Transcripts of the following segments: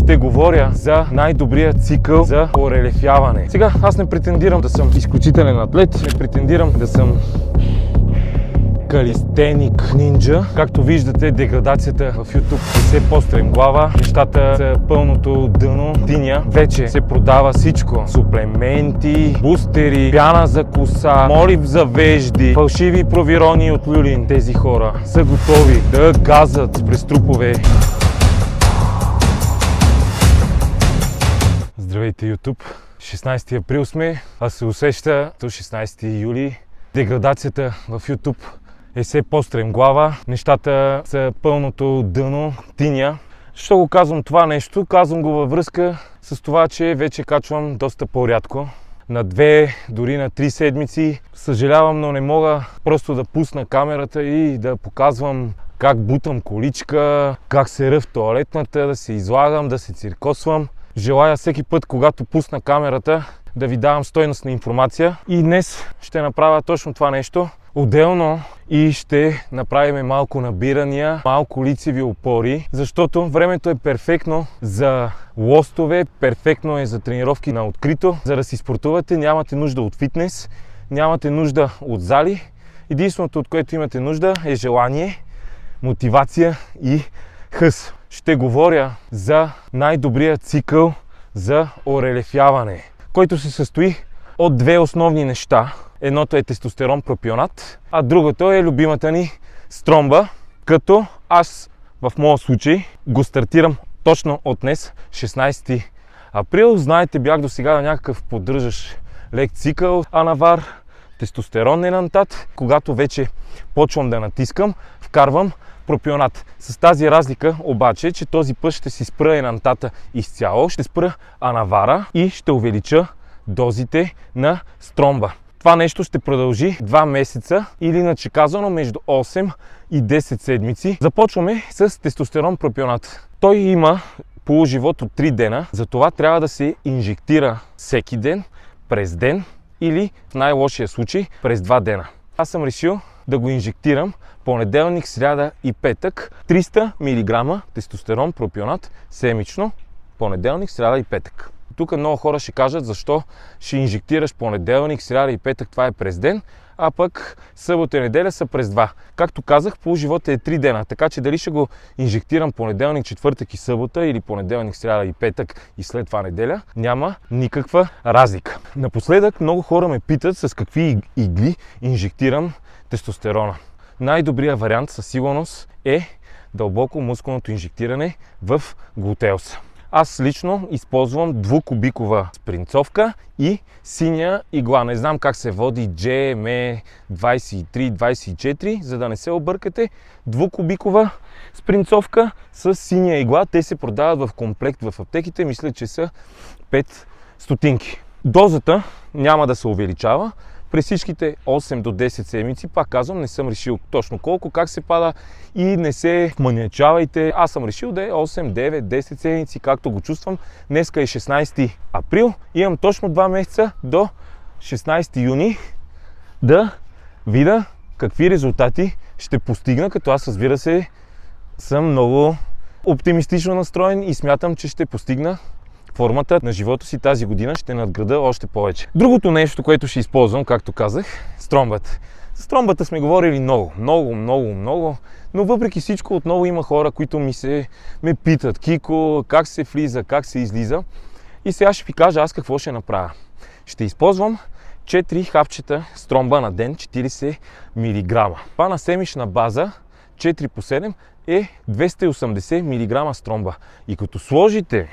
ще говоря за най-добрия цикъл за орелефяване. Сега аз не претендирам да съм изключителен атлет, не претендирам да съм калистеник нинджа. Както виждате, деградацията в YouTube е все по-стремглава. Нещата са пълното дъно. Диня вече се продава всичко. Суплементи, бустери, пяна за коса, молив за вежди, фалшиви провирони от люлин. Тези хора са готови да газат през трупове. Здравейте, YouTube! 16 април сме, а се усеща до 16 юли. Деградацията в YouTube е все по-стремглава. Нещата са пълното дъно. Тиня. Защо го казвам това нещо? Казвам го във връзка с това, че вече качвам доста по-рядко. На 2, дори на 3 седмици. Съжалявам, но не мога просто да пусна камерата и да показвам как бутам количка, как се ръв в тоалетната, да се излагам, да се циркосвам. Желая всеки път, когато пусна камерата, да ви давам стойностна информация. И днес ще направя точно това нещо отделно и ще направим малко набирания, малко лицеви опори, защото времето е перфектно за лостове, перфектно е за тренировки на открито. За да си спортувате, нямате нужда от фитнес, нямате нужда от зали. Единственото, от което имате нужда, е желание, мотивация и хъс. Ще говоря за най-добрия цикъл за орелефяване, който се състои от две основни неща. Едното е тестостерон пропионат, а другото е любимата ни стромба, като аз в моя случай го стартирам точно от днес, 16 април. Знаете, бях до сега на някакъв поддържащ лек цикъл, анавар, тестостерон енантат. Когато вече почвам да натискам, вкарвам пропионат. С тази разлика обаче, че този път ще си спра енантата изцяло, ще спра анавара и ще увелича дозите на стромба. Това нещо ще продължи 2 месеца или иначе казано между 8 и 10 седмици. Започваме с тестостерон пропионат. Той има полуживот от 3 дена, затова трябва да се инжектира всеки ден, през ден или в най-лошия случай през 2 дена. Аз съм решил да го инжектирам понеделник, сряда и петък. 300 мг тестостерон пропионат седмично, понеделник, сряда и петък. Тук много хора ще кажат защо ще инжектираш понеделник, сряда и петък, това е през ден, а пък събота и неделя са през 2. Както казах, полуживота е 3 дена, така че дали ще го инжектирам понеделник, четвъртък и събота или понеделник, сряда и петък и след това неделя, няма никаква разлика. Напоследък много хора ме питат с какви игли инжектирам тестостерона. Най-добрият вариант със сигурност е дълбоко мускулното инжектиране в глутеуса. Аз лично използвам 2-кубикова спринцовка и синя игла. Не знам как се води GME23-24, за да не се объркате. 2-кубикова спринцовка с синя игла. Те се продават в комплект в аптеките. Мисля, че са 5 стотинки. Дозата няма да се увеличава. През всичките 8 до 10 седмици, пак казвам, не съм решил точно колко, как се пада и не се вманячавайте. Аз съм решил да е 8, 9, 10 седмици, както го чувствам. Днеска е 16 април, имам точно 2 месеца до 16 юни да видя какви резултати ще постигна, като аз, разбира се, съм много оптимистично настроен и смятам, че ще постигна формата на живота си тази година, ще надграда още повече. Другото нещо, което ще използвам, както казах, стромбата. За стромбата сме говорили много, но въпреки всичко отново има хора, които ме питат: Кико, как се влиза, как се излиза? И сега ще ви кажа аз какво ще направя. Ще използвам 4 хапчета стромба на ден, 40 мг. Това на седмична база, 4 по 7 е 280 мг стромба. И като сложите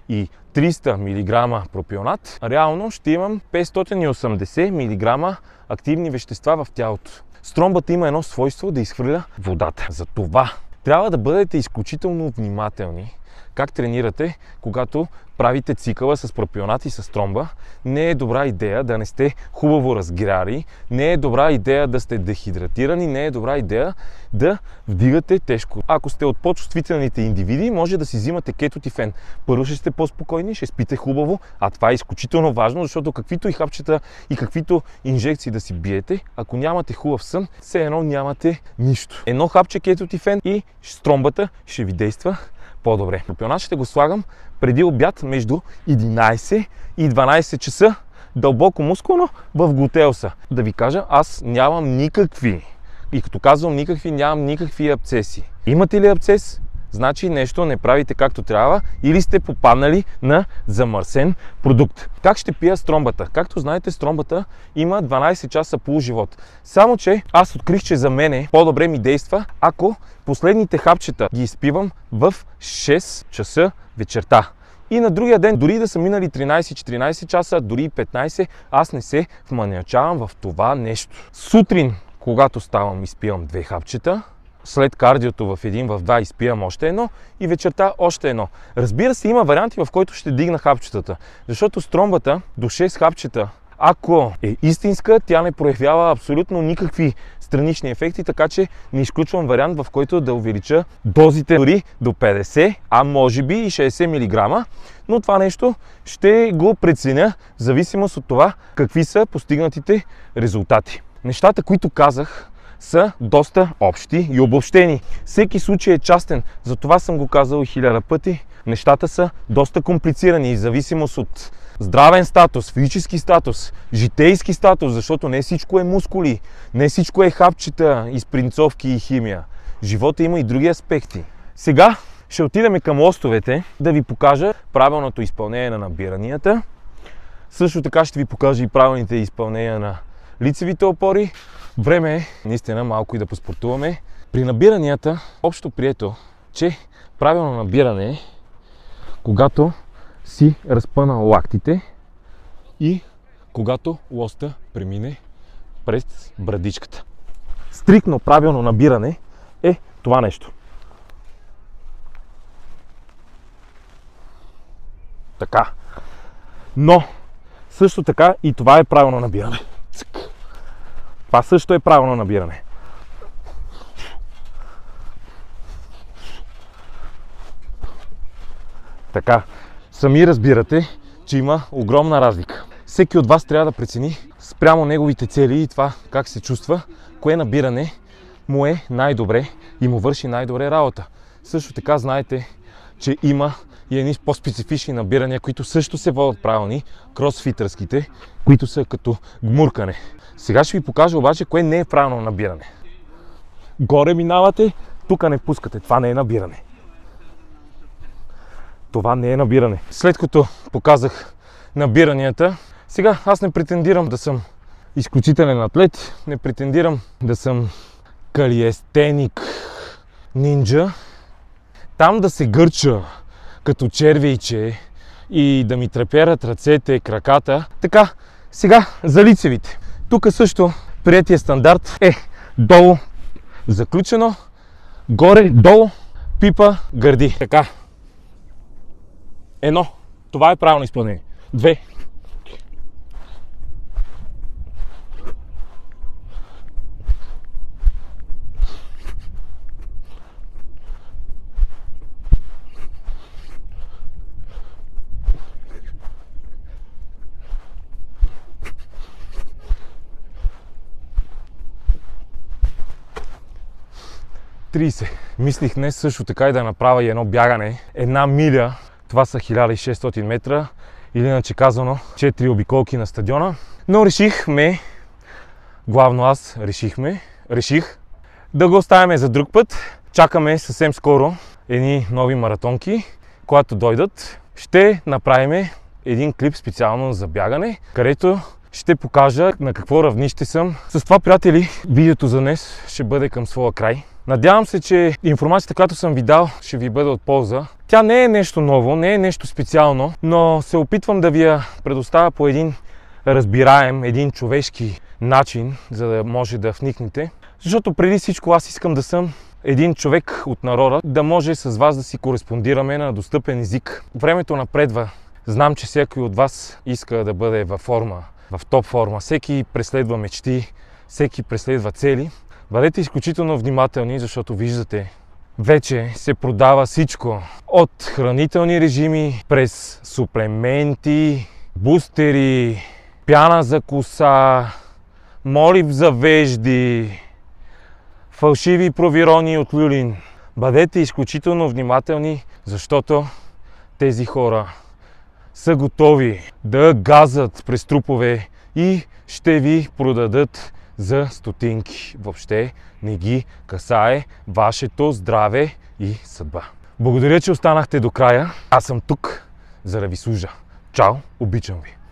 и 300 мг пропионат, реално ще имам 580 мг активни вещества в тялото. Стромбата има едно свойство да изхвърля водата. Затова трябва да бъдете изключително внимателни как тренирате, когато правите цикъла с пропионат и с стромба. Не е добра идея да не сте хубаво разгряли, не е добра идея да сте дехидратирани, не е добра идея да вдигате тежко. Ако сте от по-чувствителните индивиди, може да си взимате кетотифен. Първо ще сте по-спокойни, ще спите хубаво, а това е изключително важно, защото каквито и хапчета и каквито инжекции да си биете, ако нямате хубав сън, все едно нямате нищо. Едно хапче кетотифен и стромбата ще ви действа по-добре. Пропионат ще го слагам преди обяд между 11 и 12 часа, дълбоко мускулно в глутеуса. Да ви кажа, аз нямам никакви, и като казвам никакви, нямам никакви абцеси. Имате ли абцес? Значи нещо не правите както трябва или сте попаднали на замърсен продукт. Как ще пия стромбата? Както знаете, стромбата има 12 часа полуживот. Само че аз открих, че за мене по-добре ми действа, ако последните хапчета ги изпивам в 6 часа вечерта. И на другия ден, дори да са минали 13-14 часа, дори и 15, аз не се вманячавам в това нещо. Сутрин, когато ставам, изпивам 2 хапчета. След кардиото в 1, в 2 изпивам още едно и вечерта още едно. Разбира се, има варианти, в които ще дигна хапчетата, защото стромбата до 6 хапчета, ако е истинска, тя не проявява абсолютно никакви странични ефекти, така че не изключвам вариант, в който да увелича дозите дори до 50, а може би и 60 мг, но това нещо ще го преценя в зависимост от това какви са постигнатите резултати. Нещата, които казах, са доста общи и обобщени. Всеки случай е частен, затова съм го казал и 1000 пъти. Нещата са доста комплицирани и в зависимост от здравен статус, физически статус, житейски статус, защото не всичко е мускули, не всичко е хапчета, изпринцовки и химия. Живота има и други аспекти. Сега ще отидем към лостовете да ви покажа правилното изпълнение на набиранията. Също така ще ви покажа и правилните изпълнения на лицевите опори. Време е наистина малко и да поспортуваме. При набиранията, общо прието, че правилно набиране е когато си разпънал лактите и когато лоста премине през брадичката. Стриктно правилно набиране е това нещо. Така. Но също така и това е правилно набиране. Това също е правилно набиране. Така, сами разбирате, че има огромна разлика. Всеки от вас трябва да прецени спрямо неговите цели и това как се чувства, кое набиране му е най-добре и му върши най-добре работа. Също така знаете, че има и едни по-специфични набирания, които също се водят правилни, кросфитърските, които са като гмуркане. Сега ще ви покажа обаче кое не е правилно набиране. Горе минавате, тук не пускате. Това не е набиране. Това не е набиране. След като показах набиранията, сега аз не претендирам да съм изключителен атлет, не претендирам да съм калиестеник, нинджа. Там да се гърча като червейче и да ми треперят ръцете, краката. Така, сега за лицевите. Тук също приетия стандарт е долу заключено, горе, долу, пипа, гърди. Така. 1. Това е правилно изпълнение. 2. 30. Мислих днес също така и да направя и едно бягане. 1 миля, това са 1600 метра, или иначе казано 4 обиколки на стадиона. Но реших да го оставяме за друг път. Чакаме съвсем скоро едни нови маратонки. Когато дойдат, ще направим един клип специално за бягане, където ще покажа на какво равнище съм. С това, приятели, видеото за днес ще бъде към своя край. Надявам се, че информацията, която съм ви дал, ще ви бъде от полза. Тя не е нещо ново, не е нещо специално, но се опитвам да ви я предоставя по един разбираем, един човешки начин, за да може да вникнете. Защото преди всичко аз искам да съм един човек от народа, да може с вас да си кореспондираме на достъпен език. Времето напредва. Знам, че всеки от вас иска да бъде във форма, в топ форма. Всеки преследва мечти, всеки преследва цели. Бъдете изключително внимателни, защото виждате, вече се продава всичко. От хранителни режими, през суплементи, бустери, пяна за коса, молив за вежди, фалшиви провирони от люлин. Бъдете изключително внимателни Защото тези хора са готови да газат през трупове и ще ви продадат за стотинки. Въобще не ги касае вашето здраве и съдба. Благодаря, че останахте до края. Аз съм тук, за да ви служа. Чао, обичам ви!